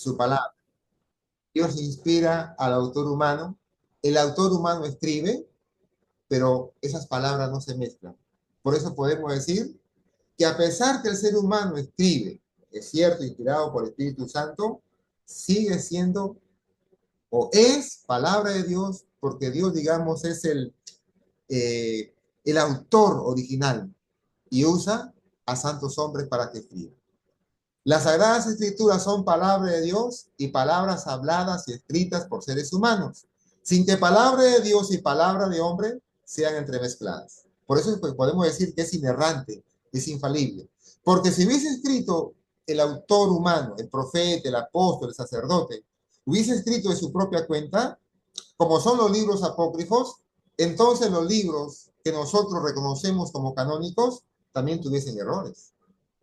su palabra. Dios inspira al autor humano, el autor humano escribe, pero esas palabras no se mezclan. Por eso podemos decir que a pesar que el ser humano escribe, es cierto, inspirado por el Espíritu Santo, sigue siendo o es palabra de Dios, porque Dios, digamos, es el autor original y usa a santos hombres para que escriban. Las Sagradas Escrituras son palabra de Dios y palabras habladas y escritas por seres humanos, sin que palabra de Dios y palabra de hombre sean entremezcladas. Por eso pues, podemos decir que es inerrante, es infalible. Porque si hubiese escrito el autor humano, el profeta, el apóstol, el sacerdote, hubiese escrito de su propia cuenta, como son los libros apócrifos, entonces los libros que nosotros reconocemos como canónicos también tuviesen errores.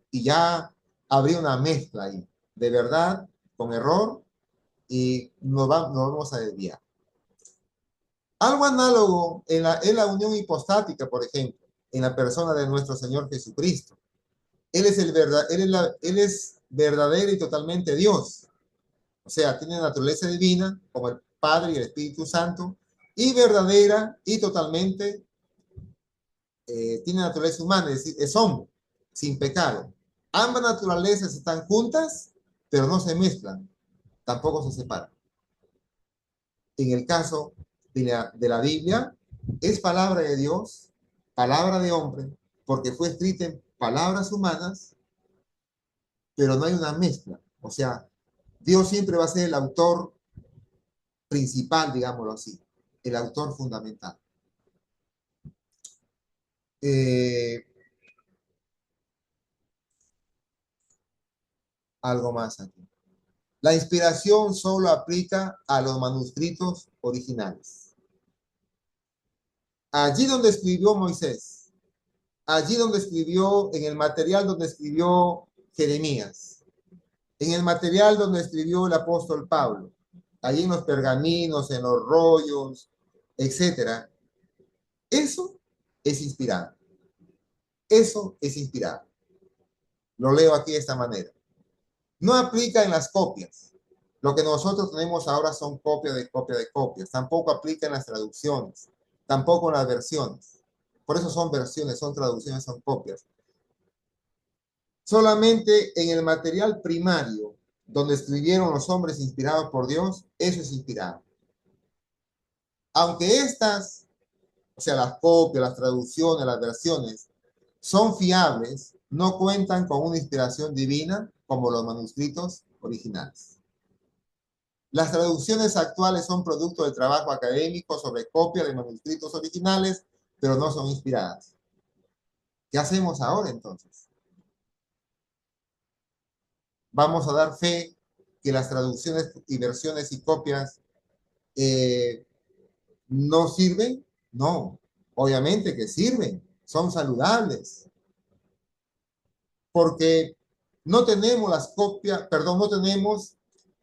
Y ya habría una mezcla ahí de verdad con error y nos vamos a desviar. Algo análogo en la unión hipostática, por ejemplo, en la persona de nuestro Señor Jesucristo. Él es verdadero y totalmente Dios. O sea, tiene naturaleza divina como el Padre y el Espíritu Santo y verdadera y totalmente tiene naturaleza humana, es decir, es hombre, sin pecado. Ambas naturalezas están juntas, pero no se mezclan, tampoco se separan. En el caso de la Biblia, es palabra de Dios, palabra de hombre, porque fue escrita en palabras humanas, pero no hay una mezcla. O sea, Dios siempre va a ser el autor principal, digámoslo así, el autor fundamental. Eh, Algo más aquí. La inspiración solo aplica a los manuscritos originales. Allí donde escribió Moisés, allí donde escribió, en el material donde escribió Jeremías, en el material donde escribió el apóstol Pablo, allí en los pergaminos, en los rollos, etcétera. Eso es inspirado. Eso es inspirado. Lo leo aquí de esta manera. No aplica en las copias. Lo que nosotros tenemos ahora son copia de copia de copias. Tampoco aplica en las traducciones. Tampoco en las versiones. Por eso son versiones, son traducciones, son copias. Solamente en el material primario, donde escribieron los hombres inspirados por Dios, eso es inspirado. Aunque estas, o sea, las copias, las traducciones, las versiones, son fiables, no cuentan con una inspiración divina como los manuscritos originales. Las traducciones actuales son producto del trabajo académico sobre copia de manuscritos originales, pero no son inspiradas. ¿Qué hacemos ahora entonces? ¿Vamos a dar fe que las traducciones y versiones y copias no sirven? No, obviamente que sirven, son saludables, porque no tenemos las copias, perdón, no tenemos,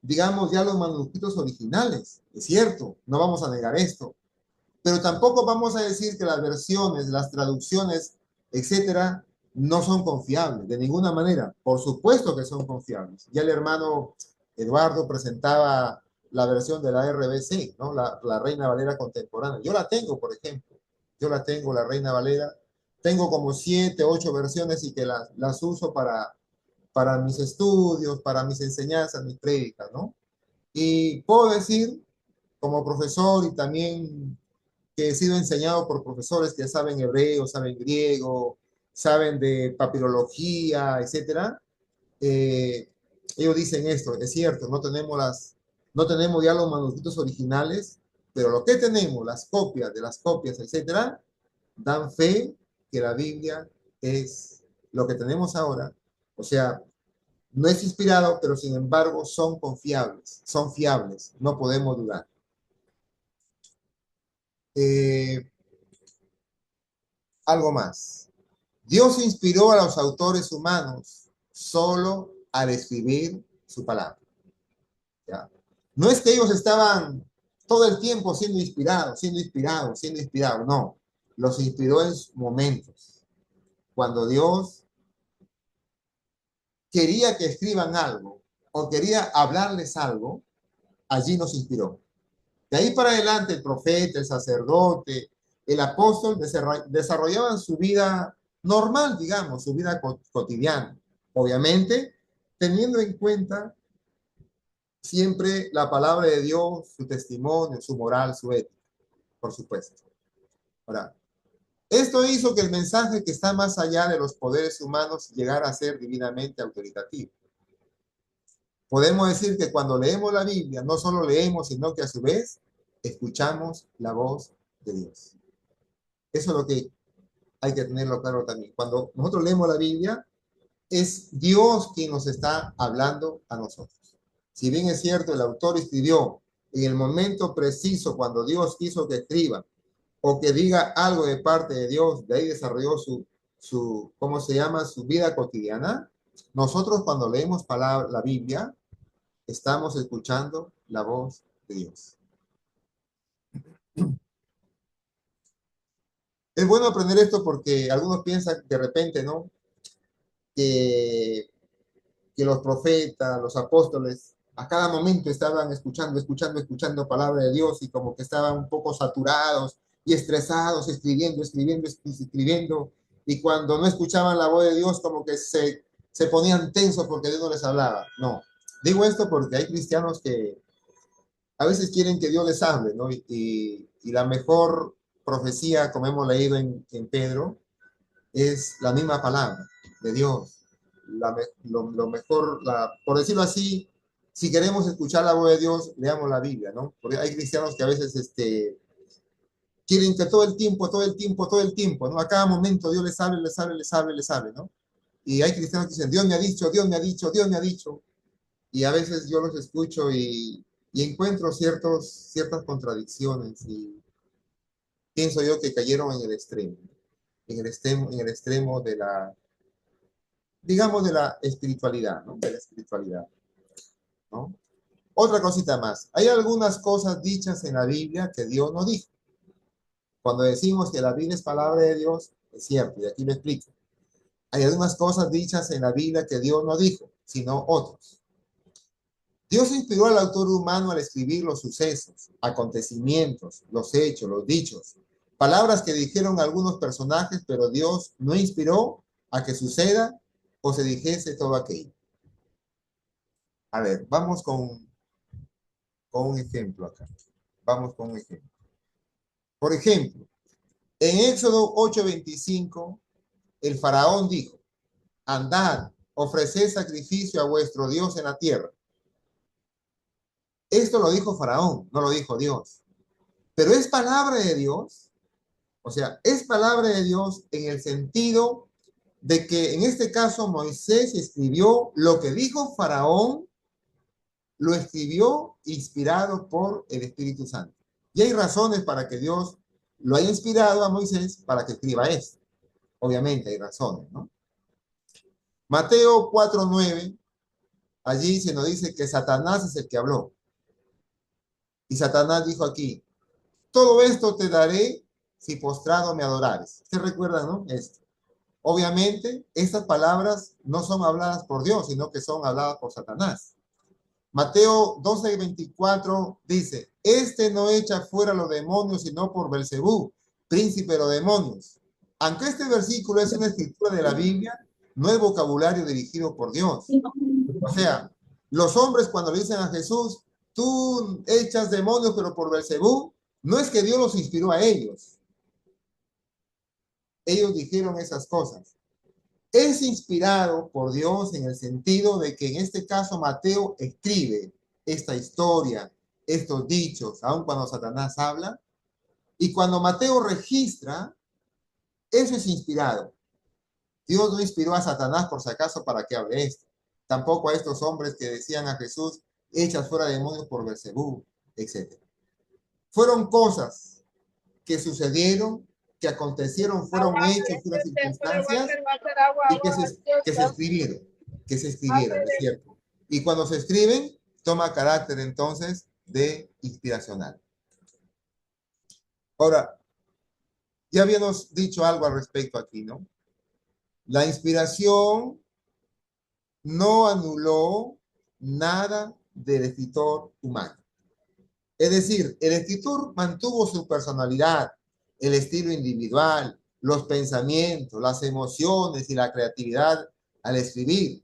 digamos, ya los manuscritos originales, es cierto, no vamos a negar esto, pero tampoco vamos a decir que las versiones, las traducciones, etcétera, no son confiables, de ninguna manera. Por supuesto que son confiables. Ya el hermano Eduardo presentaba la versión de la RBC, ¿no? La Reina Valera contemporánea. Yo la tengo, por ejemplo. Yo la tengo, la Reina Valera. Tengo como 7, 8 versiones y que las uso para mis estudios, para mis enseñanzas, mis prédicas, ¿no? Y puedo decir, como profesor y también que he sido enseñado por profesores que saben hebreo, saben griego, saben de papirología, etcétera. Eh, Ellos dicen esto, es cierto, no tenemos ya los manuscritos originales, pero lo que tenemos, las copias de las copias, etcétera, dan fe que la Biblia es lo que tenemos ahora. O sea, no es inspirado, pero sin embargo son confiables, son fiables, no podemos dudar. Eh, Algo más. Dios inspiró a los autores humanos solo al escribir su palabra. ¿Ya? No es que ellos estaban todo el tiempo siendo inspirados, siendo inspirados, siendo inspirados, no. Los inspiró en momentos. Cuando Dios quería que escriban algo o quería hablarles algo, allí nos inspiró. De ahí para adelante, el profeta, el sacerdote, el apóstol desarrollaban su vida normal, digamos, su vida cotidiana. Obviamente, teniendo en cuenta siempre la palabra de Dios, su testimonio, su moral, su ética, por supuesto. Ahora, esto hizo que el mensaje que está más allá de los poderes humanos llegara a ser divinamente autoritativo. Podemos decir que cuando leemos la Biblia, no solo leemos, sino que a su vez escuchamos la voz de Dios. Eso es lo que hay que tenerlo claro también. Cuando nosotros leemos la Biblia, es Dios quien nos está hablando a nosotros. Si bien es cierto, el autor escribió en el momento preciso cuando Dios quiso que escriba o que diga algo de parte de Dios, de ahí desarrolló ¿cómo se llama? Su vida cotidiana. Nosotros cuando leemos la Biblia, estamos escuchando la voz de Dios. Es bueno aprender esto porque algunos piensan de repente, ¿no? Que, que los profetas, los apóstoles, a cada momento estaban escuchando palabra de Dios y como que estaban un poco saturados y estresados, escribiendo. Y cuando no escuchaban la voz de Dios, como que se ponían tensos porque Dios no les hablaba. No. Digo esto porque hay cristianos que a veces quieren que Dios les hable, ¿no? Y la mejor profecía, como hemos leído en Pedro, es la misma palabra de Dios. Lo mejor, por decirlo así, si queremos escuchar la voz de Dios, leamos la Biblia, ¿no? Porque hay cristianos que a veces quieren que todo el tiempo, ¿no? A cada momento Dios les hable, ¿no? Y hay cristianos que dicen, Dios me ha dicho, Dios me ha dicho, Dios me ha dicho. Y a veces yo los escucho y encuentro ciertas contradicciones y pienso yo que cayeron en el extremo de digamos, de la espiritualidad, ¿no? De la espiritualidad, ¿no? Otra cosita más. Hay algunas cosas dichas en la Biblia que Dios no dijo. Cuando decimos que la Biblia es palabra de Dios, es cierto, y aquí lo explico. Hay algunas cosas dichas en la Biblia que Dios no dijo, sino otros. Dios inspiró al autor humano al escribir los sucesos, acontecimientos, los hechos, los dichos, palabras que dijeron algunos personajes, pero Dios no inspiró a que suceda o se dijese todo aquello. A ver, vamos con un ejemplo acá. Vamos con un ejemplo. Por ejemplo, en Éxodo 8:25, el faraón dijo, andad, ofreced sacrificio a vuestro Dios en la tierra. Esto lo dijo faraón, no lo dijo Dios. Pero es palabra de Dios, o sea, es palabra de Dios en el sentido de que en este caso Moisés escribió lo que dijo faraón, lo escribió inspirado por el Espíritu Santo. Y hay razones para que Dios lo haya inspirado a Moisés para que escriba esto. Obviamente hay razones, ¿no? Mateo 4:9, allí se nos dice que Satanás es el que habló. Y Satanás dijo aquí, todo esto te daré si postrado me adorares. ¿Usted recuerda, no? Esto. Obviamente, estas palabras no son habladas por Dios, sino que son habladas por Satanás. Mateo 12:24 dice, este no echa fuera los demonios, sino por Belcebú, príncipe de los demonios. Aunque este versículo es una escritura de la Biblia, no es vocabulario dirigido por Dios. O sea, los hombres cuando le dicen a Jesús, tú echas demonios, pero por Belcebú, no es que Dios los inspiró a ellos. Ellos dijeron esas cosas. Es inspirado por Dios en el sentido de que en este caso Mateo escribe esta historia, estos dichos, aun cuando Satanás habla, y cuando Mateo registra, eso es inspirado. Dios no inspiró a Satanás por si acaso para que hable esto. Tampoco a estos hombres que decían a Jesús, echas fuera demonios por Belcebú, etc. Fueron cosas que sucedieron, que acontecieron, fueron hechos, fueron circunstancias y que se escribieron, ¿es cierto? Y cuando se escriben, toma carácter entonces de inspiracional. Ahora, ya habíamos dicho algo al respecto aquí, ¿no? La inspiración no anuló nada del escritor humano. Es decir, el escritor mantuvo su personalidad, el estilo individual, los pensamientos, las emociones y la creatividad al escribir.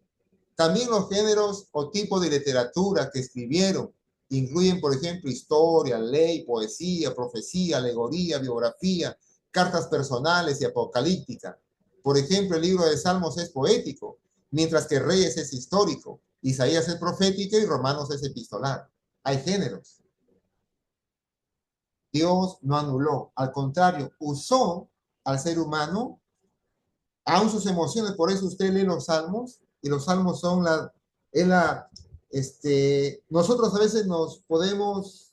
También los géneros o tipos de literatura que escribieron incluyen, por ejemplo, historia, ley, poesía, profecía, alegoría, biografía, cartas personales y apocalíptica. Por ejemplo, el libro de Salmos es poético, mientras que Reyes es histórico, Isaías es profético y Romanos es epistolar. Hay géneros. Dios no anuló, al contrario, usó al ser humano, aún sus emociones. Por eso usted lee los salmos, y los salmos son nosotros a veces nos podemos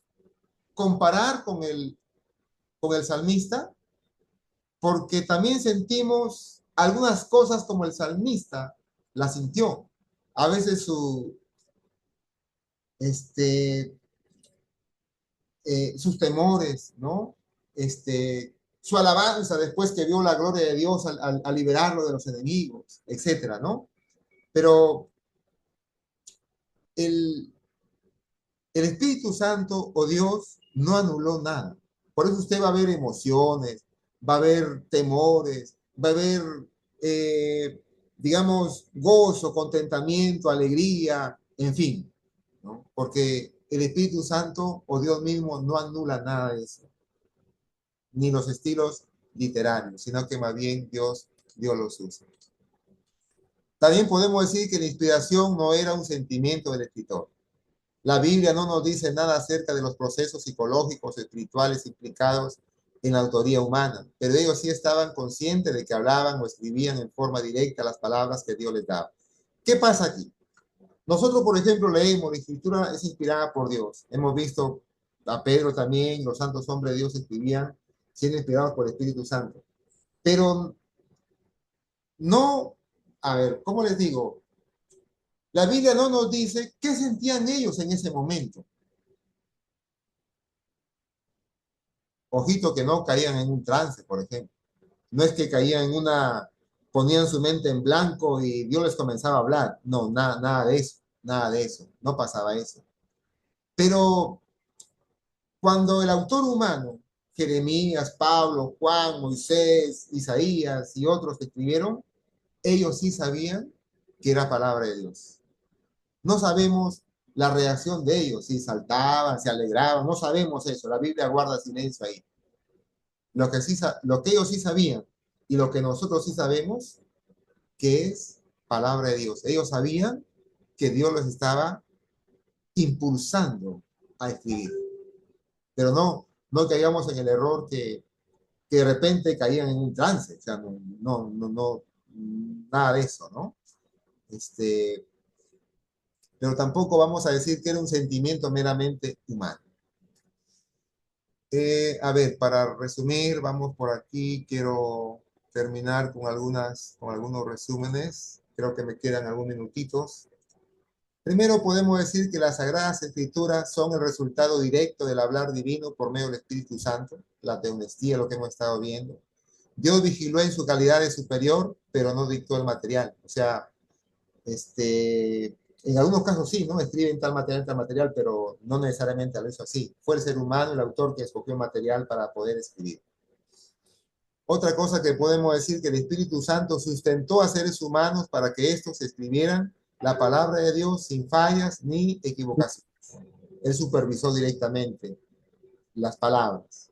comparar con el salmista, porque también sentimos algunas cosas como el salmista la sintió. A veces este, sus temores, ¿no? Su alabanza después que vio la gloria de Dios al liberarlo de los enemigos, etcétera, ¿no? Pero el, el Espíritu Santo o Dios no anuló nada. Por eso usted va a ver emociones, va a ver temores, va a ver, digamos, gozo, contentamiento, alegría, en fin, ¿no? Porque el Espíritu Santo o Dios mismo no anula nada de eso, ni los estilos literarios, sino que más bien Dios los usa. También podemos decir que la inspiración no era un sentimiento del escritor. La Biblia no nos dice nada acerca de los procesos psicológicos o espirituales implicados en la autoría humana, pero ellos sí estaban conscientes de que hablaban o escribían en forma directa las palabras que Dios les daba. ¿Qué pasa aquí? Nosotros, por ejemplo, leemos, la escritura es inspirada por Dios. Hemos visto a Pedro también, los santos hombres de Dios escribían siendo inspirados por el Espíritu Santo. Pero no, a ver, ¿cómo les digo? La Biblia no nos dice qué sentían ellos en ese momento. Ojito que no caían en un trance, por ejemplo. No es que caían en ponían su mente en blanco y Dios les comenzaba a hablar. No, nada de eso, nada de eso. No pasaba eso. Pero cuando el autor humano, Jeremías, Pablo, Juan, Moisés, Isaías y otros escribieron, ellos sí sabían que era palabra de Dios. No sabemos la reacción de ellos, si saltaban, se alegraban, no sabemos eso. La Biblia guarda silencio ahí. Lo que ellos sí sabían y lo que nosotros sí sabemos, que es palabra de Dios. Ellos sabían que Dios los estaba impulsando a escribir, pero no caíamos en el error que de repente caían en un trance, o sea, no, nada de eso, ¿no? Este, pero tampoco vamos a decir que era un sentimiento meramente humano. A ver, para resumir, vamos por aquí. Quiero terminar con algunos resúmenes. Creo que me quedan algunos minutitos. Primero podemos decir que las Sagradas Escrituras son el resultado directo del hablar divino por medio del Espíritu Santo, la teonestía, lo que hemos estado viendo. Dios vigiló en su calidad de superior, pero no dictó el material. O sea, en algunos casos sí, ¿no? Escriben tal material, pero no necesariamente lo hizo así. Fue el ser humano, el autor, que escogió el material para poder escribir. Otra cosa que podemos decir, que el Espíritu Santo sustentó a seres humanos para que estos escribieran la palabra de Dios sin fallas ni equivocaciones. Él supervisó directamente las palabras.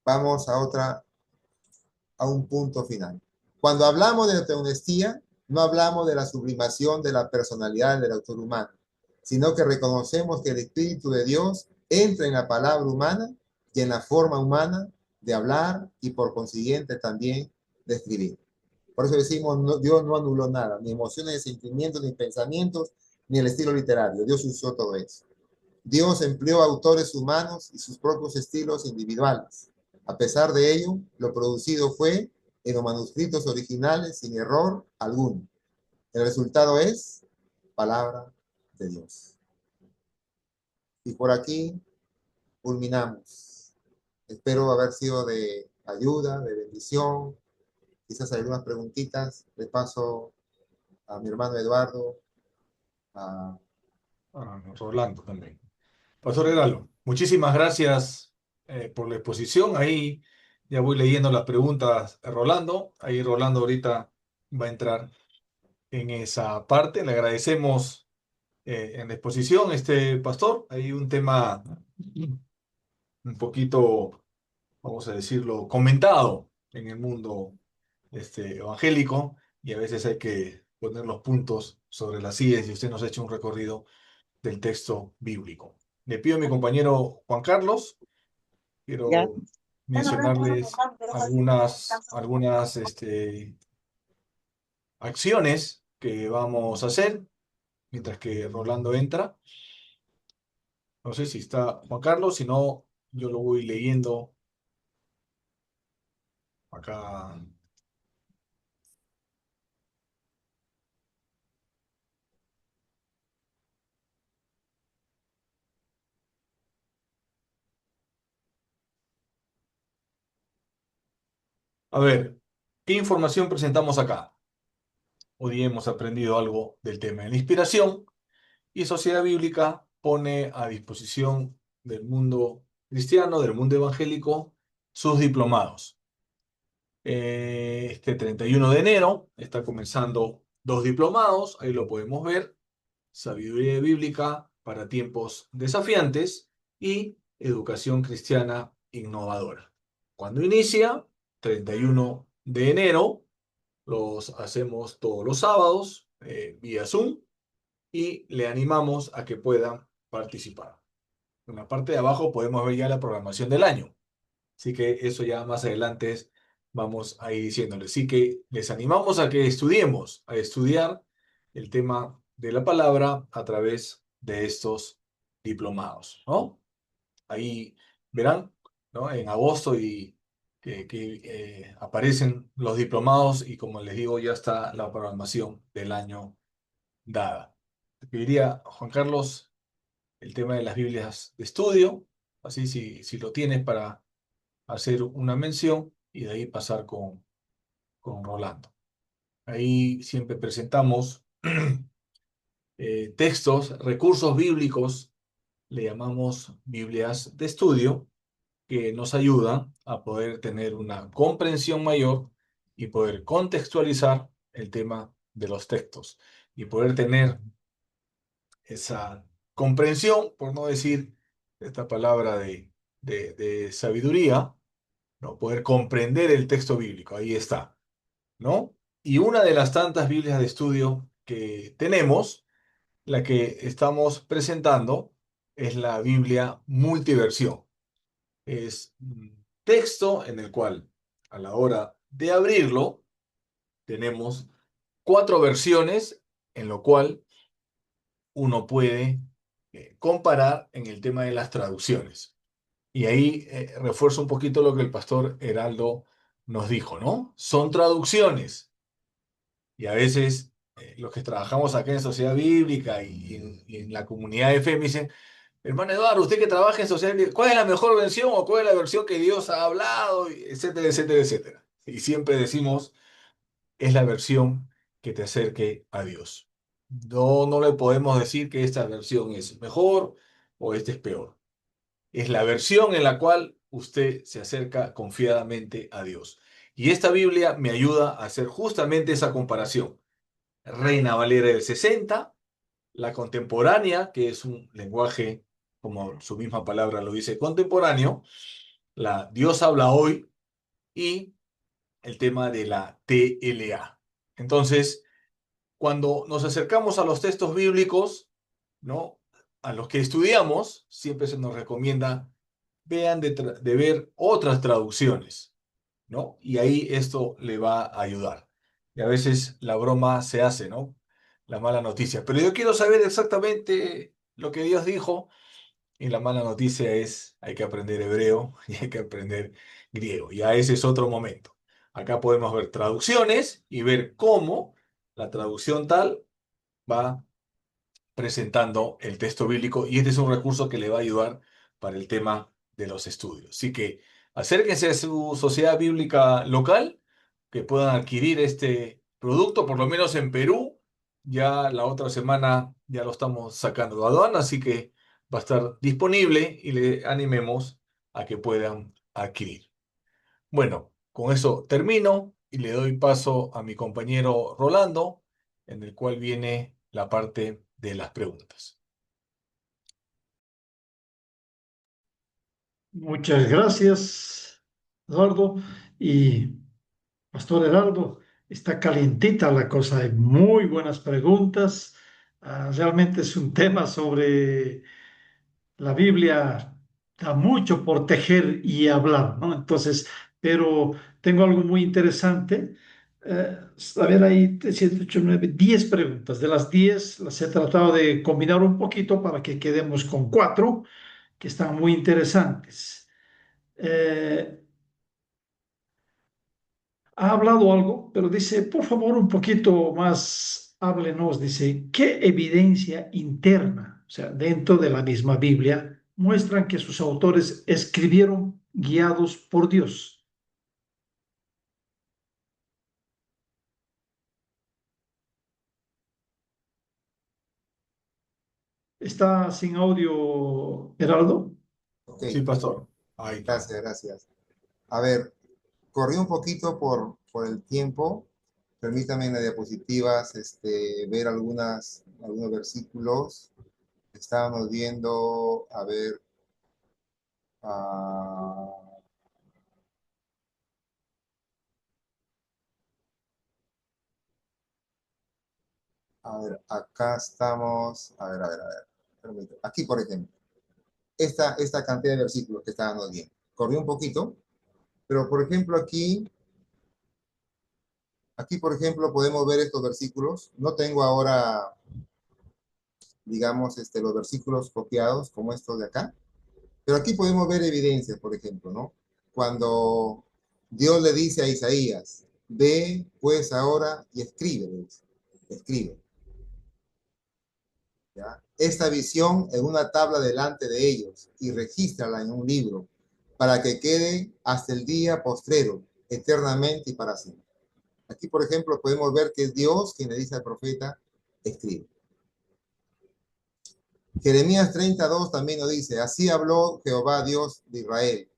Vamos a un punto final. Cuando hablamos de la teonestía, no hablamos de la sublimación de la personalidad del autor humano, sino que reconocemos que el Espíritu de Dios entra en la palabra humana y en la forma humana de hablar y por consiguiente también de escribir. Por eso decimos, no, Dios no anuló nada, ni emociones, ni sentimientos, ni pensamientos, ni el estilo literario. Dios usó todo eso. Dios empleó autores humanos y sus propios estilos individuales. A pesar de ello, lo producido fue en los manuscritos originales sin error alguno. El resultado es palabra de Dios. Y por aquí culminamos. Espero haber sido de ayuda, de bendición. Quizás algunas preguntitas. De paso, a mi hermano Eduardo, a... Rolando también. Pastor Heralo, muchísimas gracias por la exposición. Ahí ya voy leyendo las preguntas de Rolando. Ahí Rolando ahorita va a entrar en esa parte. Le agradecemos en la exposición, pastor. Hay un tema un poquito, vamos a decirlo, comentado en el mundo evangélico y a veces hay que poner los puntos sobre las íes y usted nos ha hecho un recorrido del texto bíblico. Le pido a mi compañero Juan Carlos, Ya. quiero mencionarles algunas acciones que vamos a hacer mientras que Rolando entra. No sé si está Juan Carlos, si no, yo lo voy leyendo acá. A ver, ¿qué información presentamos acá? Hoy hemos aprendido algo del tema de la inspiración y Sociedad Bíblica pone a disposición del mundo cristiano, del mundo evangélico, sus diplomados. Este 31 de enero está comenzando dos diplomados, ahí lo podemos ver, Sabiduría Bíblica para tiempos desafiantes y Educación Cristiana Innovadora. Cuando inicia, 31 de enero, los hacemos todos los sábados vía Zoom y le animamos a que puedan participar. En la parte de abajo podemos ver ya la programación del año. Así que eso ya más adelante vamos a ir diciéndoles. Así que les animamos a que estudiemos, a estudiar el tema de la palabra a través de estos diplomados, ¿no? Ahí verán, ¿no? En agosto y que aparecen los diplomados y como les digo, ya está la programación del año dada. Te pediría, Juan Carlos, el tema de las Biblias de estudio, así si lo tienes para hacer una mención y de ahí pasar con Rolando. Ahí siempre presentamos textos, recursos bíblicos, le llamamos Biblias de estudio, que nos ayudan a poder tener una comprensión mayor y poder contextualizar el tema de los textos y poder tener esa comprensión, por no decir esta palabra de sabiduría, ¿no? Poder comprender el texto bíblico, ahí está, ¿no? Y una de las tantas Biblias de estudio que tenemos, la que estamos presentando, es la Biblia multiversión. Es un texto en el cual, a la hora de abrirlo, tenemos cuatro versiones, en lo cual uno puede comparar en el tema de las traducciones. Y ahí refuerzo un poquito lo que el pastor Heraldo nos dijo, ¿no? Son traducciones. Y a veces los que trabajamos acá en Sociedad Bíblica y en la comunidad de fe me dicen, hermano Eduardo, usted que trabaja en Sociedad Bíblica, ¿cuál es la mejor versión o cuál es la versión que Dios ha hablado? Etcétera, etcétera, etcétera. Y siempre decimos, es la versión que te acerque a Dios. No le podemos decir que esta versión es mejor o esta es peor. Es la versión en la cual usted se acerca confiadamente a Dios. Y esta Biblia me ayuda a hacer justamente esa comparación. Reina Valera del 60, la contemporánea, que es un lenguaje, como su misma palabra lo dice, contemporáneo, la Dios habla hoy y el tema de la TLA. Entonces, cuando nos acercamos a los textos bíblicos, ¿no? A los que estudiamos, siempre se nos recomienda vean de ver otras traducciones, ¿no? Y ahí esto le va a ayudar. Y a veces la broma se hace, ¿no? La mala noticia. Pero yo quiero saber exactamente lo que Dios dijo y la mala noticia es hay que aprender hebreo y hay que aprender griego. Ya ese es otro momento. Acá podemos ver traducciones y ver cómo la traducción tal va presentando el texto bíblico y este es un recurso que le va a ayudar para el tema de los estudios. Así que acérquense a su sociedad bíblica local, que puedan adquirir este producto, por lo menos en Perú. ya la otra semana ya lo estamos sacando de aduana, así que va a estar disponible y le animemos a que puedan adquirir. Bueno, con eso termino y le doy paso a mi compañero Rolando, en el cual viene la parte de las preguntas. Muchas gracias, Eduardo. Y Pastor Heraldo, está calientita la cosa. Hay muy buenas preguntas. Realmente es un tema sobre la Biblia, da mucho por tejer y hablar, ¿no? Entonces, pero tengo algo muy interesante. A ver, ahí 7, 8, 9, 10 preguntas. De las 10 las he tratado de combinar un poquito para que quedemos con 4 que están muy interesantes. Eh, ha hablado algo, pero dice, por favor, un poquito más, háblenos, dice, ¿qué evidencia interna, o sea, dentro de la misma Biblia, muestran que sus autores escribieron guiados por Dios? ¿Está sin audio, Heraldo? Ok, Sí, pastor. Ahí está. gracias, gracias. A ver, corrí un poquito por el tiempo. Permítame en las diapositivas ver algunos versículos. Estábamos viendo, ah, acá estamos, permítame. Aquí, por ejemplo, esta cantidad de versículos que estábamos viendo. Corrí un poquito, pero por ejemplo aquí, por ejemplo, podemos ver estos versículos. No tengo ahora, digamos, los versículos copiados como estos de acá, pero aquí podemos ver evidencias, por ejemplo, ¿no? Cuando Dios le dice a Isaías, ve pues ahora y escribe, le dice. Escribe, ¿ya? Esta visión en una tabla delante de ellos y regístrala en un libro para que quede hasta el día postrero, eternamente y para siempre. Aquí, por ejemplo, podemos ver que es Dios quien le dice al profeta, escribe. Jeremías 32 también lo dice, así habló Jehová Dios de Israel,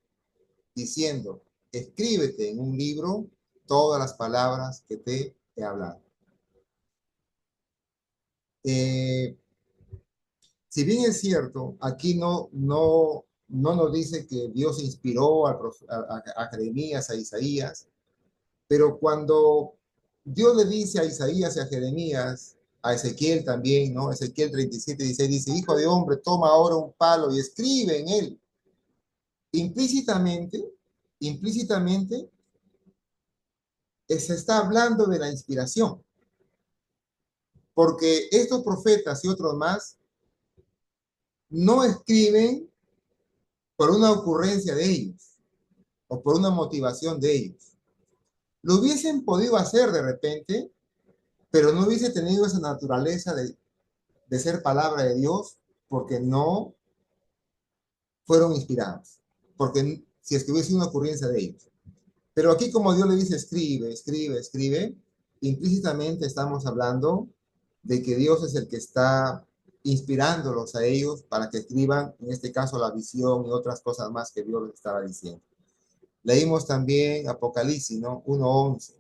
diciendo, escríbete en un libro todas las palabras que te he hablado. Eh, si bien es cierto, aquí no nos dice que Dios inspiró a Jeremías, a Isaías, pero cuando Dios le dice a Isaías y a Jeremías, a Ezequiel también, ¿no? Ezequiel 37:16 dice, hijo de hombre, toma ahora un palo y escribe en él. Implícitamente, se está hablando de la inspiración, porque estos profetas y otros más no escriben por una ocurrencia de ellos o por una motivación de ellos. Lo hubiesen podido hacer de repente, pero no hubiese tenido esa naturaleza de ser palabra de Dios porque no fueron inspirados, porque si es que hubiese una ocurrencia de ellos. Pero aquí como Dios le dice escribe, escribe, escribe, implícitamente estamos hablando de que Dios es el que está inspirándolos a ellos para que escriban, en este caso, la visión y otras cosas más que Dios les estaba diciendo. Leímos también Apocalipsis, ¿no? 1:11.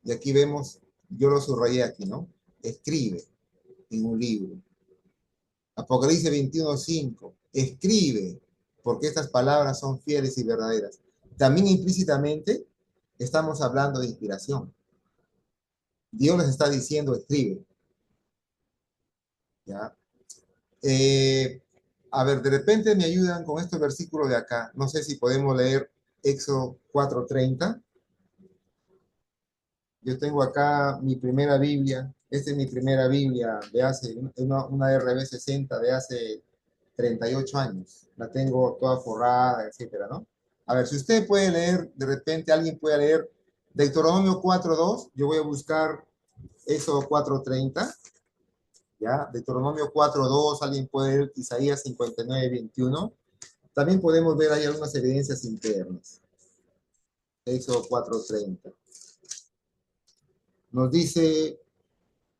Y aquí vemos, yo lo subrayé aquí, ¿no? Escribe en un libro. Apocalipsis 21:5. Escribe, porque estas palabras son fieles y verdaderas. También implícitamente estamos hablando de inspiración. Dios les está diciendo, escribe. ¿Ya? Eh, a ver, de repente me ayudan con este versículo de acá. No sé si podemos leer Éxodo 4:30. Yo tengo acá mi primera Biblia. Esta es mi primera Biblia de hace, una RB60 de hace 38 años. La tengo toda forrada, etcétera, ¿no? A ver, si usted puede leer, de repente alguien puede leer Deuteronomio 4:2. Yo voy a buscar Éxodo 4:30. ¿Ya? Deuteronomio 4:2, alguien puede ver Isaías 59:21. También podemos ver ahí algunas evidencias internas. Éxodo 4:30. Nos dice,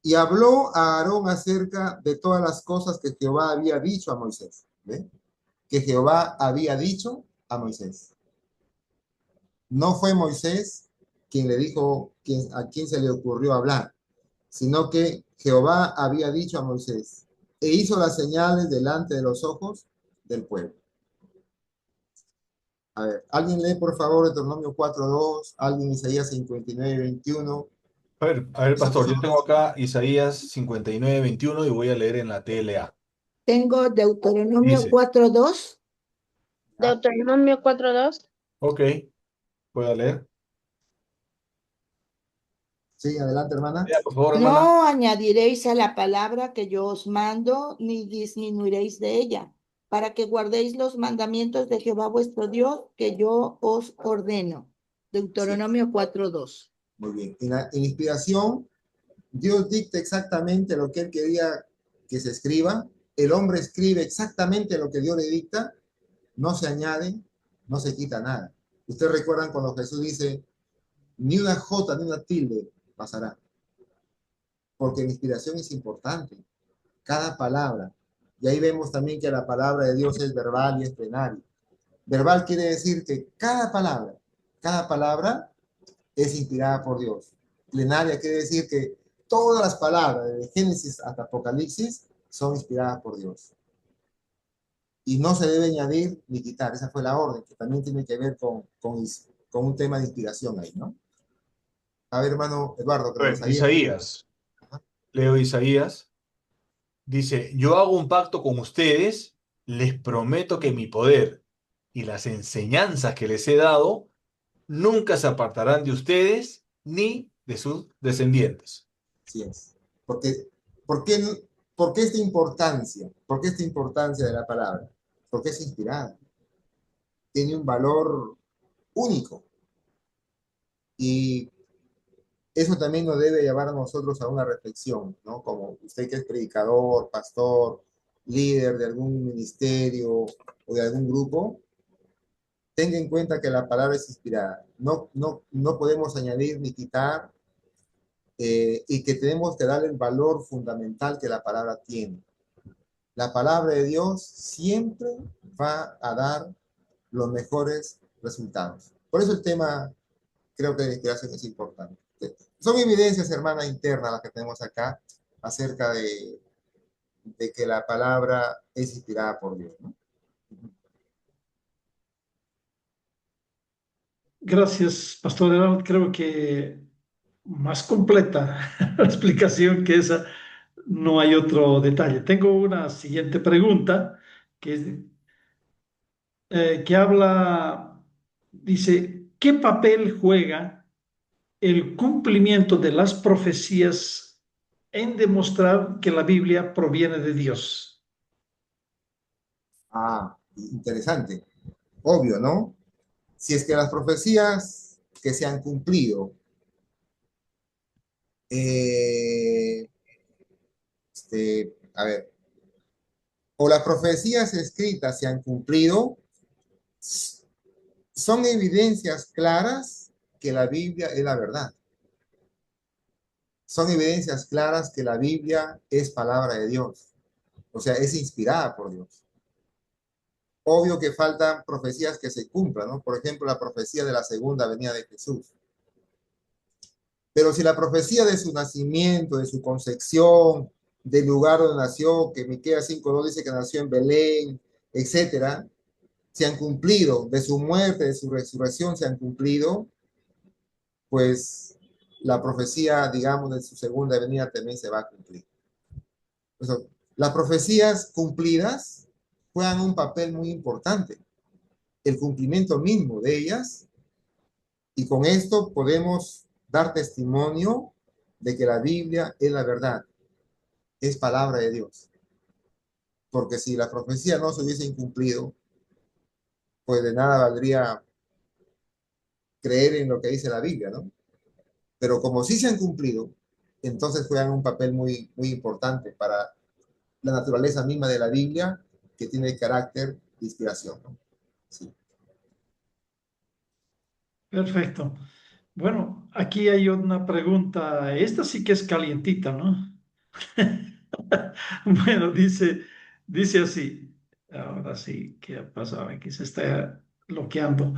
Y habló a Aarón acerca de todas las cosas que Jehová había dicho a Moisés. ¿Ve? Que Jehová había dicho a Moisés. No fue Moisés quien le dijo a quien se le ocurrió hablar, sino que Jehová había dicho a Moisés e hizo las señales delante de los ojos del pueblo. A ver, alguien lee por favor Deuteronomio 4:2, alguien Isaías 59:21. A ver, pastor, yo tengo acá Isaías 59:21 y voy a leer en la TLA. Tengo Deuteronomio Dice, 4:2. Deuteronomio 4:2. ok, ¿puedo leer? Sí, adelante, hermana. Lea, por favor, hermana. No añadiréis a la palabra que yo os mando, ni disminuiréis de ella, para que guardéis los mandamientos de Jehová vuestro Dios, que yo os ordeno. Deuteronomio 4:2. Muy bien. En inspiración, Dios dicta exactamente lo que él quería que se escriba. El hombre escribe exactamente lo que Dios le dicta. No se añade, no se quita nada. Ustedes recuerdan cuando Jesús dice, ni una jota ni una tilde pasará. Porque la inspiración es importante. Cada palabra. Y ahí vemos también que la palabra de Dios es verbal y es plenaria. Verbal quiere decir que cada palabra es inspirada por Dios. Plenaria quiere decir que todas las palabras, de Génesis hasta Apocalipsis, son inspiradas por Dios. Y no se debe añadir ni quitar. Esa fue la orden, que también tiene que ver con un tema de inspiración ahí, ¿no? A ver, hermano Eduardo, que A ver, Isaías. Leo Isaías. Dice, yo hago un pacto con ustedes, les prometo que mi poder y las enseñanzas que les he dado nunca se apartarán de ustedes ni de sus descendientes. Así es. Porque, ¿por qué, por qué esta importancia? ¿Por qué esta importancia de la palabra? Porque es inspirada. Tiene un valor único. Y eso también nos debe llevar a nosotros a una reflexión, ¿no? Como usted que es predicador, pastor, líder de algún ministerio o de algún grupo, tenga en cuenta que la palabra es inspirada. No podemos añadir ni quitar y que tenemos que darle el valor fundamental que la palabra tiene. La palabra de Dios siempre va a dar los mejores resultados. Por eso el tema, creo que de inspiración es importante. Son evidencias, hermanas, internas las que tenemos acá acerca de que la palabra es inspirada por Dios, ¿no? Gracias, Pastor Herald. Creo que más completa la explicación que esa, no hay otro detalle. Tengo una siguiente pregunta que habla, dice, ¿qué papel juega el cumplimiento de las profecías en demostrar que la Biblia proviene de Dios? Ah, interesante. Obvio, ¿no? Si es que las profecías que se han cumplido, eh, a ver, o las profecías escritas se han cumplido, son evidencias claras que la Biblia es la verdad. Son evidencias claras que la Biblia es palabra de Dios. O sea, es inspirada por Dios. Obvio que faltan profecías que se cumplan, ¿no? Por ejemplo, la profecía de la segunda venida de Jesús. Pero si la profecía de su nacimiento, de su concepción, del lugar donde nació, que Miqueas 5:2 dice que nació en Belén, etcétera, se han cumplido, de su muerte, de su resurrección se han cumplido, pues la profecía, digamos, de su segunda venida también se va a cumplir. Eso, las profecías cumplidas juegan un papel muy importante, el cumplimiento mismo de ellas, y con esto podemos dar testimonio de que la Biblia es la verdad, es palabra de Dios. Porque si la profecía no se hubiese cumplido, pues de nada valdría creer en lo que dice la Biblia, ¿no? Pero como sí se han cumplido, entonces juegan un papel muy, muy importante para la naturaleza misma de la Biblia, que tiene carácter de inspiración, ¿no? Sí. Perfecto. Bueno, aquí hay una pregunta, esta sí que es calientita, ¿no? Bueno, dice así. Ahora sí, ¿qué ha pasado? Aquí se está bloqueando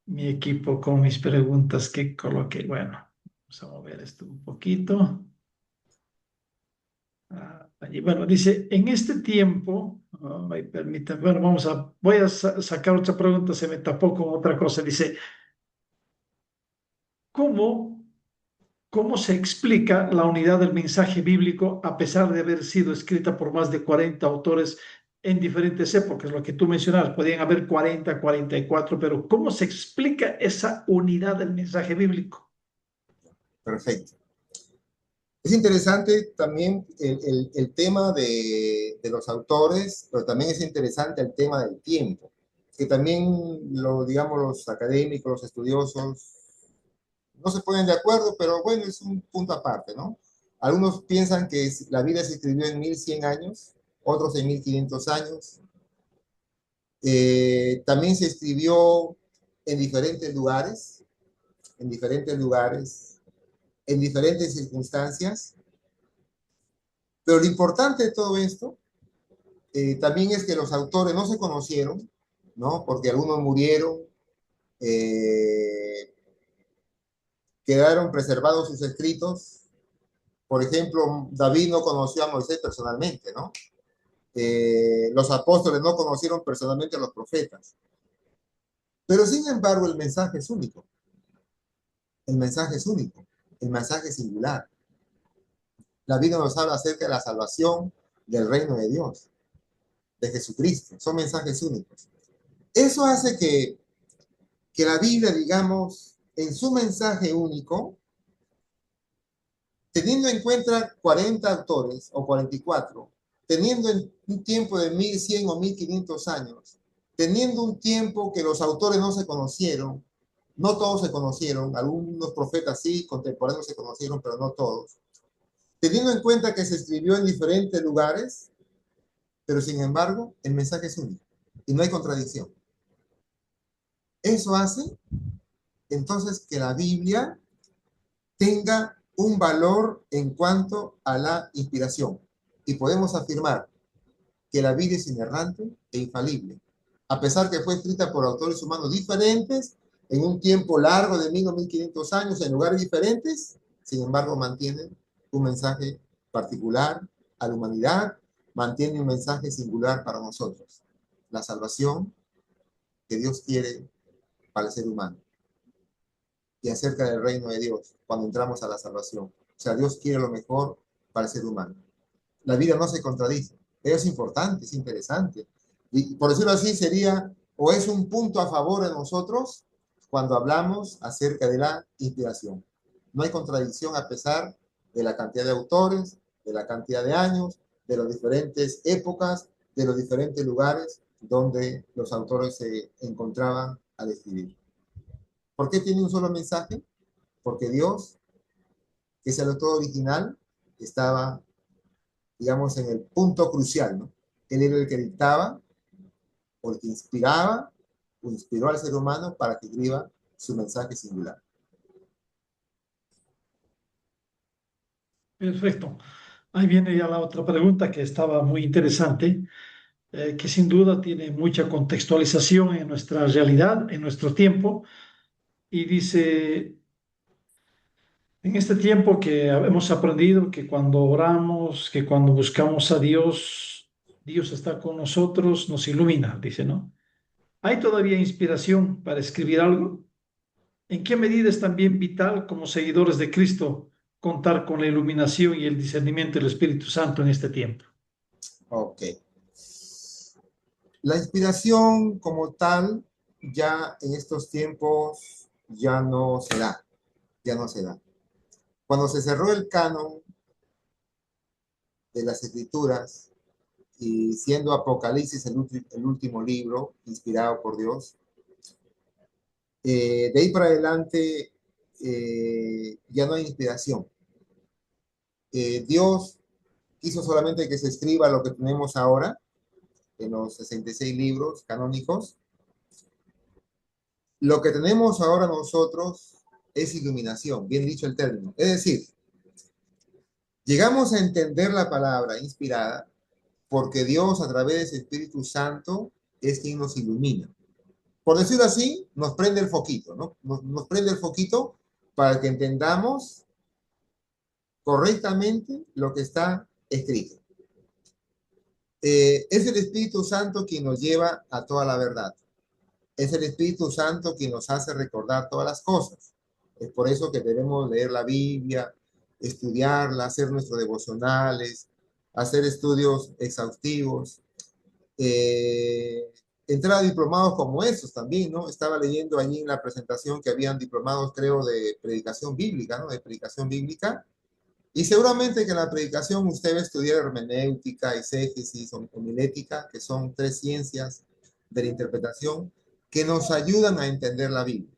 mi equipo con mis preguntas que coloqué. Bueno, vamos a mover esto un poquito. Allí. Bueno, dice, en este tiempo, ay, permítame, bueno, voy a sacar otra pregunta, se me tapó con otra cosa. Dice, ¿cómo, cómo se explica la unidad del mensaje bíblico a pesar de haber sido escrita por más de 40 autores en diferentes épocas? Lo que tú mencionabas, podían haber 40, 44, pero ¿cómo se explica esa unidad del mensaje bíblico? Perfecto. Es interesante también el tema de los autores, pero también es interesante el tema del tiempo, que también digamos, los académicos, los estudiosos, no se ponen de acuerdo, pero bueno, es un punto aparte, ¿no? Algunos piensan que la Biblia se escribió en 1100 años, otros en 1500 años. También se escribió en diferentes lugares, en diferentes lugares, en diferentes circunstancias. Pero lo importante de todo esto también es que los autores no se conocieron, ¿no? Porque algunos murieron, eh, quedaron preservados sus escritos. Por ejemplo, David no conoció a Moisés personalmente, ¿no? Los apóstoles no conocieron personalmente a los profetas. Pero sin embargo, el mensaje es único. El mensaje es único. El mensaje es singular. La Biblia nos habla acerca de la salvación del reino de Dios, de Jesucristo. Son mensajes únicos. Eso hace que la Biblia, digamos, en su mensaje único, teniendo en cuenta 40 autores o 44, teniendo un tiempo de 1100 o 1500 años, teniendo un tiempo que los autores no se conocieron, no todos se conocieron, algunos profetas sí, contemporáneos se conocieron, pero no todos, teniendo en cuenta que se escribió en diferentes lugares, pero sin embargo, el mensaje es único y no hay contradicción. Eso hace entonces que la Biblia tenga un valor en cuanto a la inspiración. Y podemos afirmar que la Biblia es inerrante e infalible, a pesar que fue escrita por autores humanos diferentes, en un tiempo largo de 1000 o 1500 años, en lugares diferentes, sin embargo mantiene un mensaje particular a la humanidad, mantiene un mensaje singular para nosotros, la salvación que Dios quiere para el ser humano y acerca del reino de Dios cuando entramos a la salvación. O sea, Dios quiere lo mejor para el ser humano. La vida no se contradice. Pero es importante, es interesante. Y por decirlo así, sería o es un punto a favor de nosotros cuando hablamos acerca de la inspiración. No hay contradicción a pesar de la cantidad de autores, de la cantidad de años, de las diferentes épocas, de los diferentes lugares donde los autores se encontraban al escribir. ¿Por qué tiene un solo mensaje? Porque Dios, que es el autor original, estaba, digamos, en el punto crucial, ¿no? Él era el que dictaba, o el que inspiraba, o inspiró al ser humano para que escriba su mensaje singular. Perfecto. Ahí viene ya la otra pregunta que estaba muy interesante, que sin duda tiene mucha contextualización en nuestra realidad, en nuestro tiempo, y dice, en este tiempo que hemos aprendido que cuando oramos, que cuando buscamos a Dios, Dios está con nosotros, nos ilumina, dice, ¿no? ¿Hay todavía inspiración para escribir algo? ¿En qué medida es también vital como seguidores de Cristo contar con la iluminación y el discernimiento del Espíritu Santo en este tiempo? Ok. La inspiración como tal, ya en estos tiempos, ya no se da. Ya no se da. Cuando se cerró el canon de las Escrituras, y siendo Apocalipsis el último libro inspirado por Dios, de ahí para adelante ya no hay inspiración. Dios quiso solamente que se escriba lo que tenemos ahora, en los 66 libros canónicos. Lo que tenemos ahora nosotros es iluminación, bien dicho el término. Es decir, Llegamos a entender la palabra inspirada porque Dios a través de su Espíritu Santo es quien nos ilumina. Por decirlo así, nos prende el foquito, ¿no? Nos prende el foquito para que entendamos correctamente lo que está escrito. Es el Espíritu Santo quien nos lleva a toda la verdad. Es el Espíritu Santo quien nos hace recordar todas las cosas. Es por eso que debemos leer la Biblia, estudiarla, hacer nuestros devocionales, hacer estudios exhaustivos, entrar a diplomados como esos también, ¿no? Estaba leyendo allí en la presentación que habían diplomados, creo, de predicación bíblica, ¿no? De predicación bíblica. Y seguramente que en la predicación usted va a estudiar hermenéutica, exégesis, homilética, que son 3 ciencias de la interpretación que nos ayudan a entender la Biblia.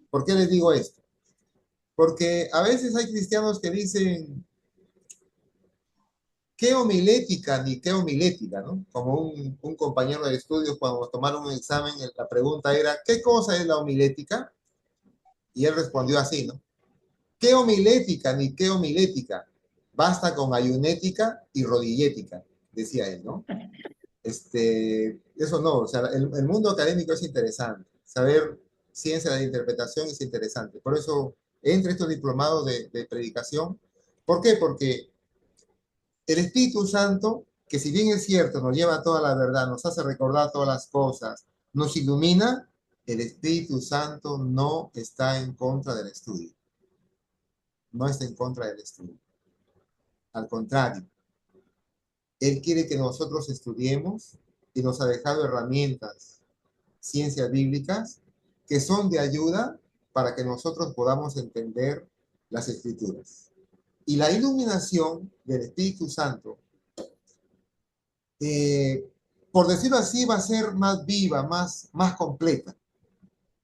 ¿Por qué les digo esto? Porque a veces hay cristianos que dicen, ¿qué homilética ni qué homilética, ¿no? Como un compañero de estudios cuando nos tomaron un examen, la pregunta era, ¿qué cosa es la homilética? Y él respondió así, ¿no? ¿Qué homilética ni qué homilética? Basta con ayunética y rodillética, decía él, ¿no? Eso no, o sea, el mundo académico es interesante, saber ciencia de la interpretación es interesante, por eso entre estos diplomados de predicación. ¿Por qué? Porque el Espíritu Santo, que si bien es cierto, nos lleva a toda la verdad, nos hace recordar todas las cosas, nos ilumina, el Espíritu Santo no está en contra del estudio, no está en contra del estudio, al contrario, Él quiere que nosotros estudiemos y nos ha dejado herramientas, ciencias bíblicas, que son de ayuda para que nosotros podamos entender las Escrituras. Y la iluminación del Espíritu Santo, por decirlo así, va a ser más viva, más completa.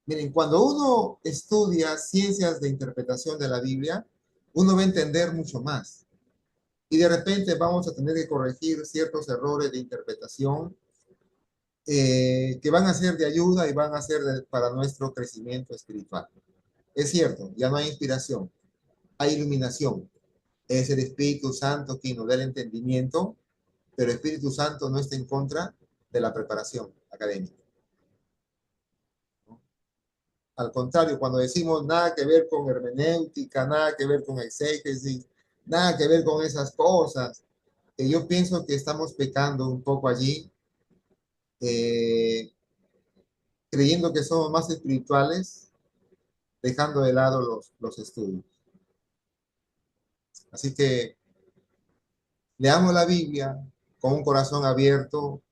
Miren, cuando uno estudia ciencias de interpretación de la Biblia, uno va a entender mucho más. Y de repente vamos a tener que corregir ciertos errores de interpretación que van a ser de ayuda y van a ser para nuestro crecimiento espiritual. Es cierto, ya no hay inspiración, hay iluminación. Es el Espíritu Santo quien nos da el entendimiento, pero el Espíritu Santo no está en contra de la preparación académica. Al contrario, cuando decimos nada que ver con hermenéutica, nada que ver con exégesis, nada que ver con esas cosas, yo pienso que estamos pecando un poco allí, creyendo que somos más espirituales, dejando de lado los estudios. Así que leamos la Biblia con un corazón abierto,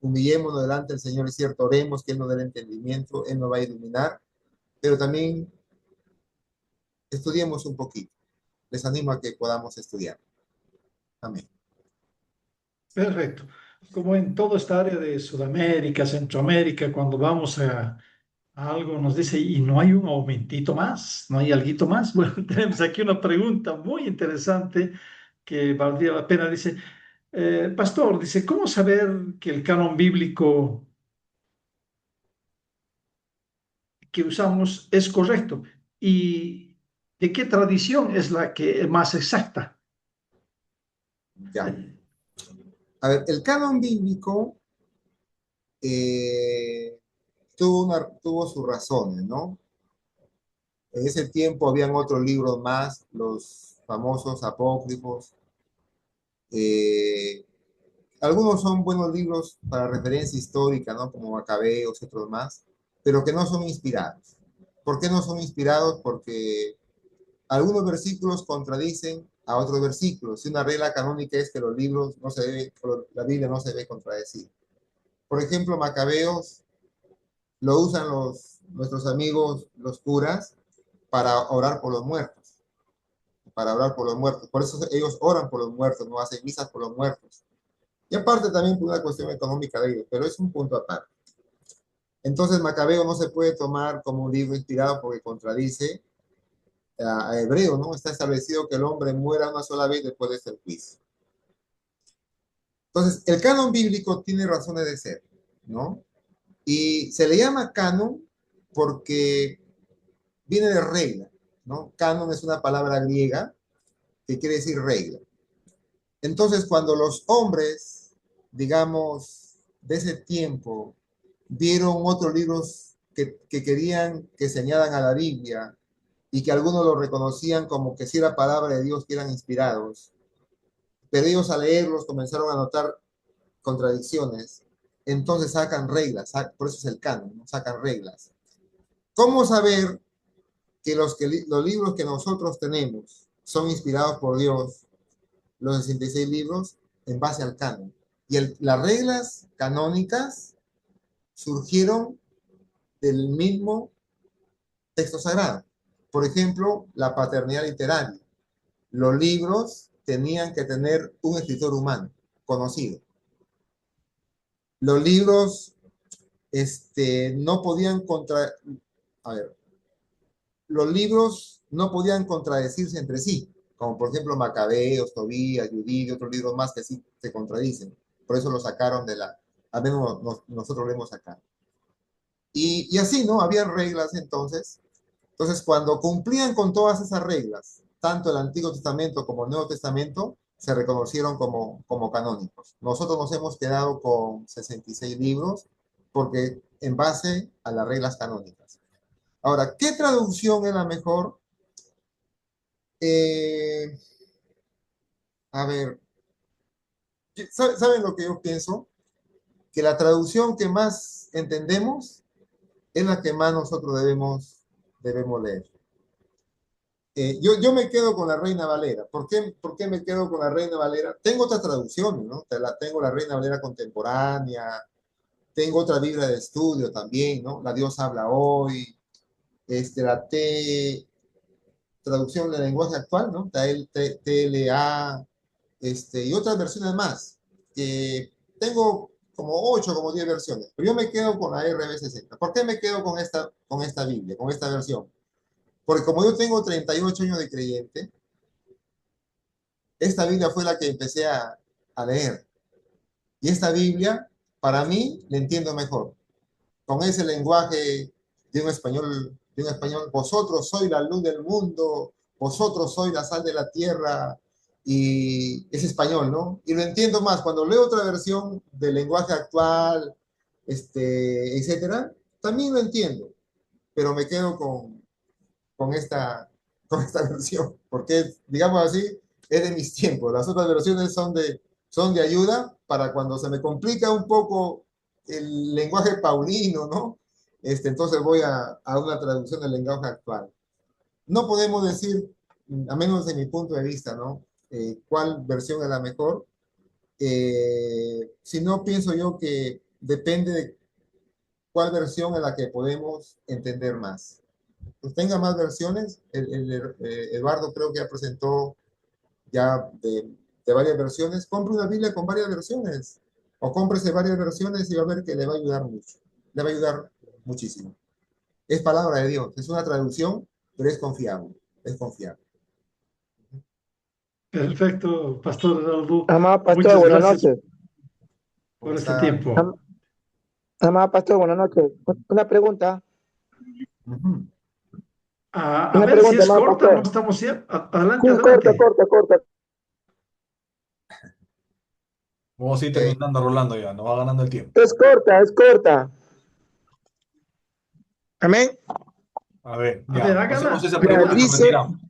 humillémonos delante del Señor, es cierto, oremos que Él nos dé el entendimiento, Él nos va a iluminar, pero también estudiemos un poquito. Les animo a que podamos estudiar. Amén. Perfecto. Como en toda esta área de Sudamérica, Centroamérica, cuando vamos a algo nos dice, ¿y no hay un aumentito más? ¿No hay alguito más? Bueno, tenemos aquí una pregunta muy interesante que valdría la pena. Dice, pastor, dice, ¿cómo saber que el canon bíblico que usamos es correcto? ¿Y de qué tradición es la que es más exacta? Ya. A ver, el canon bíblico tuvo sus razones, ¿no? En ese tiempo habían otros libros más, los famosos apócrifos. Algunos son buenos libros para referencia histórica, ¿no? Como Macabeos y otros más, pero que no son inspirados. ¿Por qué no son inspirados? Porque algunos versículos contradicen a otros versículos. Y una regla canónica es que los libros no se debe, la Biblia no se debe contradecir. Por ejemplo, Macabeos lo usan nuestros amigos, los curas, para orar por los muertos. Para orar por los muertos. Por eso ellos oran por los muertos, no hacen misas por los muertos. Y aparte también por una cuestión económica de ellos, pero es un punto aparte. Entonces, Macabeo no se puede tomar como un libro inspirado porque contradice a Hebreo, ¿no? Está establecido que el hombre muera una sola vez después de este juicio. Entonces, el canon bíblico tiene razones de ser, ¿no? Y se le llama canon porque viene de regla. ¿no? Canon es una palabra griega que quiere decir regla. Entonces, cuando los hombres, digamos, de ese tiempo, vieron otros libros que querían que se añadan a la Biblia y que algunos lo reconocían como que si era palabra de Dios, que eran inspirados, pero ellos al leerlos comenzaron a notar contradicciones, entonces sacan reglas, por eso es el canon, ¿no? Sacan reglas. ¿Cómo saber que los libros que nosotros tenemos son inspirados por Dios, los 66 libros, en base al canon? Y las reglas canónicas surgieron del mismo texto sagrado. Por ejemplo, la paternidad literaria. Los libros tenían que tener un escritor humano conocido. Los libros no podían los libros no podían contradecirse entre sí, como por ejemplo Macabeos, Tobías, Judí y otros libros más que sí se contradicen. Por eso lo sacaron al menos nosotros leemos acá. Y así, ¿no? Habían reglas entonces. Entonces, cuando cumplían con todas esas reglas, tanto el Antiguo Testamento como el Nuevo Testamento, se reconocieron como canónicos. Nosotros nos hemos quedado con 66 libros porque en base a las reglas canónicas. Ahora, ¿qué traducción es la mejor? A ver, ¿saben lo que yo pienso? Que la traducción que más entendemos es la que más nosotros debemos leer. Yo me quedo con la Reina Valera. ¿Por qué me quedo con la Reina Valera? Tengo otras traducciones, ¿no? Tengo la Reina Valera contemporánea, tengo otra Biblia de estudio también, ¿no? La Dios habla hoy, la traducción del lenguaje actual, ¿no? TLA, y otras versiones más. Tengo como 8, como 10 versiones, pero yo me quedo con la RB60. ¿Por qué me quedo con esta Biblia, con esta versión? Porque como yo tengo 38 años de creyente, esta Biblia fue la que empecé a leer. Y esta Biblia, para mí, la entiendo mejor. Con ese lenguaje de un español, vosotros sois la luz del mundo, vosotros sois la sal de la tierra, y es español, ¿no? Y lo entiendo más. Cuando leo otra versión del lenguaje actual, etcétera, también lo entiendo, pero me quedo con esta, con esta versión, porque, digamos así, es de mis tiempos. Las otras versiones son de ayuda para cuando se me complica un poco el lenguaje paulino, ¿no? Entonces voy a una traducción del lenguaje actual. No podemos decir, a menos de mi punto de vista, ¿no? ¿Cuál versión es la mejor? Si no, pienso yo que depende de cuál versión es la que podemos entender más. Pues tenga más versiones. Eduardo creo que ya presentó ya de varias versiones. Compre una Biblia con varias versiones o cómprese varias versiones y va a ver que le va a ayudar mucho. Le va a ayudar muchísimo. Es palabra de Dios, es una traducción, pero es confiable. Es confiable. Perfecto, Pastor Eduardo. Amado pastor, Muchas buenas gracias noches. por este Está, tiempo. Amado pastor, buenas noches. Una pregunta, A una ver si pregunta, es amado corta, no pastor. estamos ya. Adelante, Sí, corta, adelante. corta, corta. Vamos a ir ok. terminando, Rolando, ya, nos va ganando el tiempo. Es corta, es corta. Amén. A ver, A ver, ya, hacemos hágala, esa Ya pregunta y nos hágala. retiramos.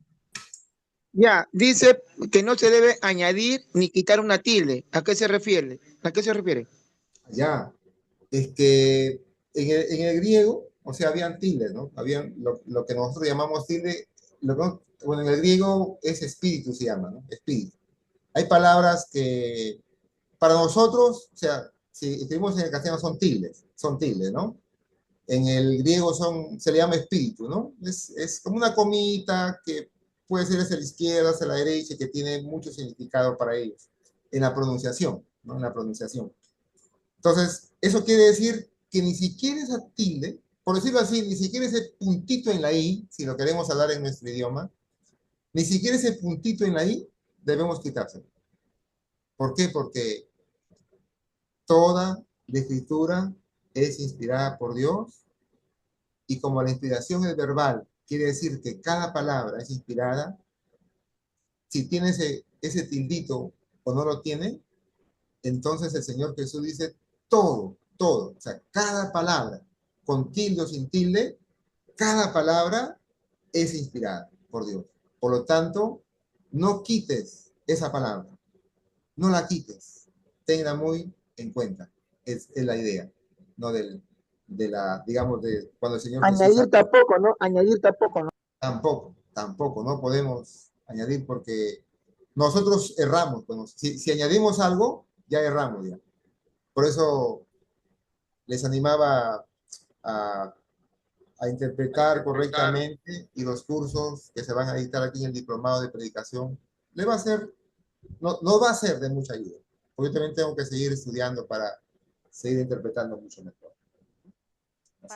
dice que no se debe añadir ni quitar una tilde. ¿A qué se refiere? ¿A qué se refiere? Ya, es que en el griego, o sea, habían tildes, ¿no? Habían lo que nosotros llamamos tilde, bueno, en el griego es espíritu, se llama, ¿no? Espíritu. Hay palabras que para nosotros, o sea, si escribimos en el castellano son tildes, ¿no? En el griego se le llama espíritu, ¿no? Es como una comita que puede ser hacia la izquierda, hacia la derecha, que tiene mucho significado para ellos, en la pronunciación, ¿no? En la pronunciación. Entonces, eso quiere decir que ni siquiera esa tilde, por decirlo así, ni siquiera ese puntito en la I, si lo queremos hablar en nuestro idioma, ni siquiera ese puntito en la I debemos quitárselo. ¿Por qué? Porque toda la escritura es inspirada por Dios y como la inspiración es verbal quiere decir que cada palabra es inspirada. Si tiene ese tildito o no lo tiene, entonces el Señor Jesús dice todo, todo. O sea, cada palabra, con tilde o sin tilde, cada palabra es inspirada por Dios. Por lo tanto, no quites esa palabra, no la quites, tenla muy en cuenta. Es la idea, ¿no? Digamos, de cuando el Señor Jesús... Añadir tampoco, ¿no? Añadir tampoco, ¿no? Tampoco, no podemos añadir porque nosotros erramos. Bueno, si añadimos algo, ya erramos ya. Por eso les animaba a, a interpretar correctamente, y los cursos que se van a dictar aquí en el diplomado de predicación le va a ser, no va a ser de mucha ayuda, porque yo también tengo que seguir estudiando para seguir interpretando mucho mejor.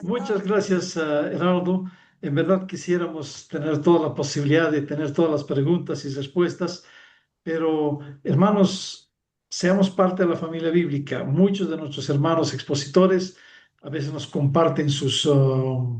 Muchas gracias, Heraldo. En verdad quisiéramos tener toda la posibilidad de tener todas las preguntas y respuestas, pero hermanos, seamos parte de la familia bíblica. Muchos de nuestros hermanos expositores a veces nos comparten sus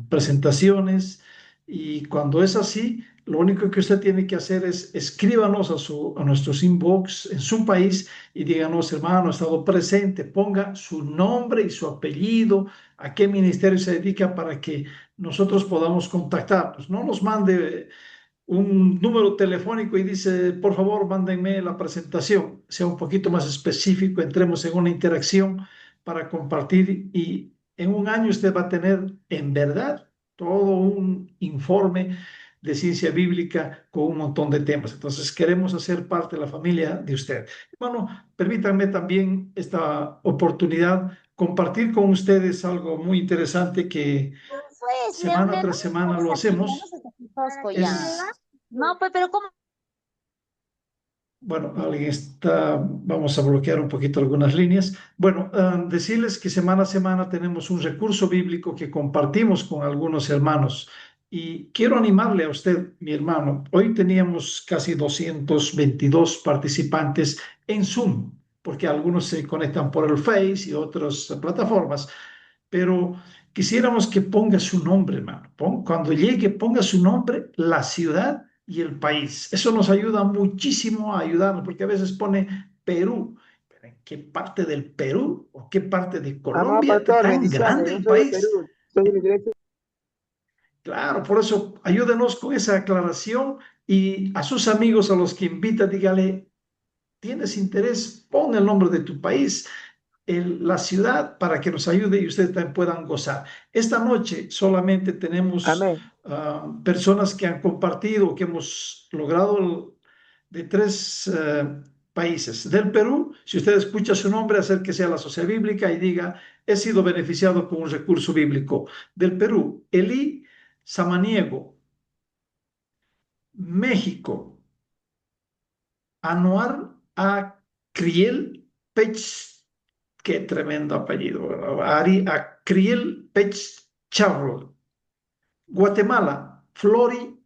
presentaciones, y cuando es así, lo único que usted tiene que hacer es escríbanos a nuestros inbox en su país y díganos: hermano, ha estado presente, ponga su nombre y su apellido, a qué ministerio se dedica, para que nosotros podamos contactarnos. No nos mande un número telefónico y dice: por favor, mándenme la presentación. Sea un poquito más específico, entremos en una interacción para compartir, y en un año usted va a tener en verdad todo un informe de ciencia bíblica con un montón de temas. Entonces queremos hacer parte de la familia de usted. Bueno, permítanme también esta oportunidad compartir con ustedes algo muy interesante que semana tras semana lo hacemos. No, pues, pero ¿cómo? Bueno, alguien está, vamos a bloquear un poquito algunas líneas. Bueno, decirles que semana a semana tenemos un recurso bíblico que compartimos con algunos hermanos. Y quiero animarle a usted, mi hermano. Hoy teníamos casi 222 participantes en Zoom, porque algunos se conectan por el Face y otras plataformas. Pero quisiéramos que ponga su nombre, hermano. Cuando llegue, ponga su nombre, la ciudad y el país. Eso nos ayuda muchísimo a ayudarnos, porque a veces pone Perú. ¿Pero en qué parte del Perú o qué parte de Amado Colombia? pastor, Tan bendiciones. grande Yo el soy de país. Perú, soy de la iglesia. Claro, por eso ayúdenos con esa aclaración, y a sus amigos, a los que invita, dígale: ¿tienes interés? Pon el nombre de tu país, la ciudad, para que nos ayude y ustedes también puedan gozar. Esta noche solamente tenemos Amén. personas que han compartido, que hemos logrado de 3 países. Del Perú, si usted escucha su nombre, acérquese a la Sociedad Bíblica y diga: he sido beneficiado con un recurso bíblico. Del Perú, Elí Samaniego. México, Anuar Acriel Pech, qué tremendo apellido, Ari Acriel Pech Charro. Guatemala, Flori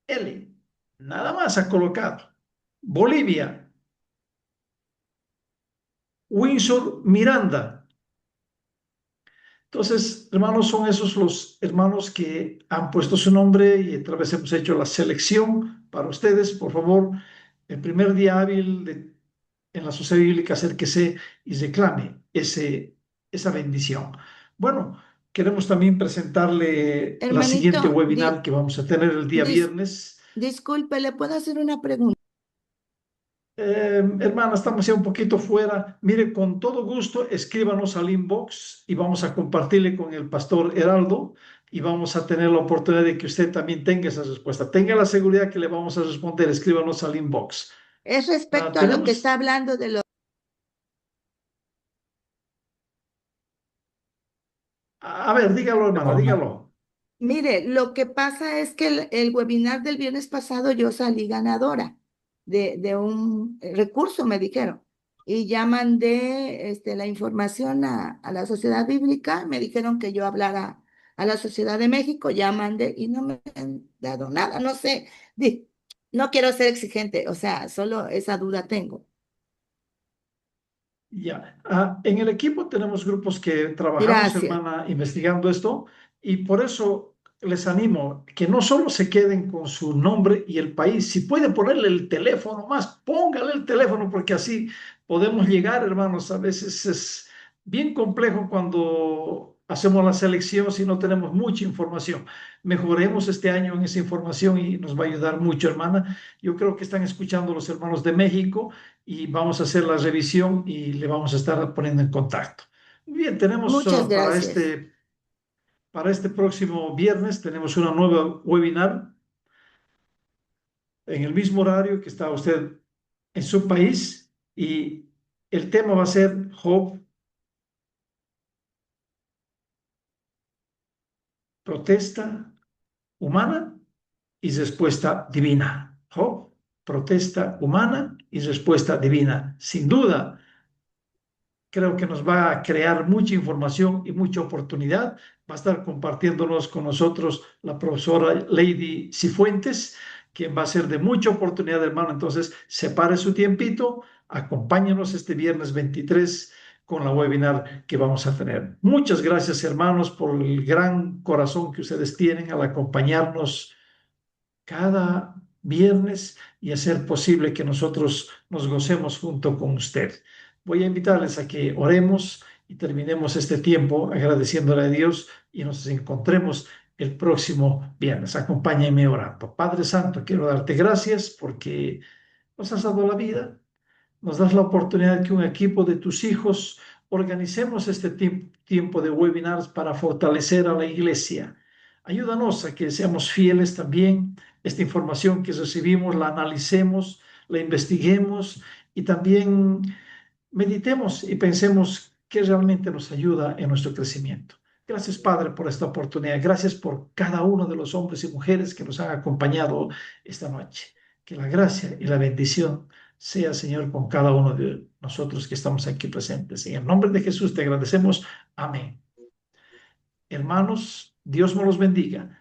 L. Nada más ha colocado. Bolivia, Windsor Miranda. Entonces, hermanos, son esos los hermanos que han puesto su nombre, y otra vez hemos hecho la selección para ustedes. Por favor, el primer día hábil en la Sociedad Bíblica, acérquese y reclame esa bendición. Bueno, queremos también presentarle la siguiente Hermanito, webinar que vamos a tener el día viernes. disculpe, ¿le puedo hacer una pregunta? Hermana, estamos ya un poquito fuera. Mire, con todo gusto, escríbanos al inbox y vamos a compartirle con el pastor Heraldo, y vamos a tener la oportunidad de que usted también tenga esa respuesta. Tenga la seguridad que le vamos a responder. Escríbanos al inbox. Es respecto a lo que está hablando de los... A ver, dígalo, hermana, dígalo. Mire, lo que pasa es que el webinar del viernes pasado yo salí ganadora de un recurso, me dijeron, y ya mandé la información a la Sociedad Bíblica. Me dijeron que yo hablara a la Sociedad de México, ya mandé y no me han dado nada, no sé. No quiero ser exigente, o sea, solo esa duda tengo. Ya, en el equipo tenemos grupos que trabajamos, Gracias. hermana, investigando esto, y por eso les animo que no solo se queden con su nombre y el país, si puede ponerle el teléfono más, póngale el teléfono porque así podemos llegar, hermanos. A veces es bien complejo cuando hacemos la selección si no tenemos mucha información. Mejoremos este año en esa información y nos va a ayudar mucho, hermana. Yo creo que están escuchando los hermanos de México y vamos a hacer la revisión y le vamos a estar poniendo en contacto. Muy bien, tenemos Muchas gracias. para este próximo viernes tenemos una nueva webinar en el mismo horario que está usted en su país y el tema va a ser Job, protesta humana y respuesta divina. Job, protesta humana y respuesta divina. Sin duda, creo que nos va a crear mucha información y mucha oportunidad. Va a estar compartiéndonos con nosotros la profesora Lady Cifuentes, quien va a ser de mucha oportunidad, hermano. Entonces, separe su tiempito, acompáñenos este viernes 23 con la webinar que vamos a tener. Muchas gracias, hermanos, por el gran corazón que ustedes tienen al acompañarnos cada viernes y hacer posible que nosotros nos gocemos junto con usted. Voy a invitarles a que oremos y terminemos este tiempo agradeciéndole a Dios y nos encontremos el próximo viernes. Acompáñenme orando. Padre Santo, quiero darte gracias porque nos has dado la vida, nos das la oportunidad que un equipo de tus hijos organicemos este tiempo de webinars para fortalecer a la iglesia. Ayúdanos a que seamos fieles también. Esta información que recibimos la analicemos, la investiguemos y también meditemos y pensemos qué realmente nos ayuda en nuestro crecimiento. Gracias, Padre, por esta oportunidad. Gracias por cada uno de los hombres y mujeres que nos han acompañado esta noche. Que la gracia y la bendición sea, Señor, con cada uno de nosotros que estamos aquí presentes. En el nombre de Jesús te agradecemos. Amén. Hermanos, Dios nos los bendiga.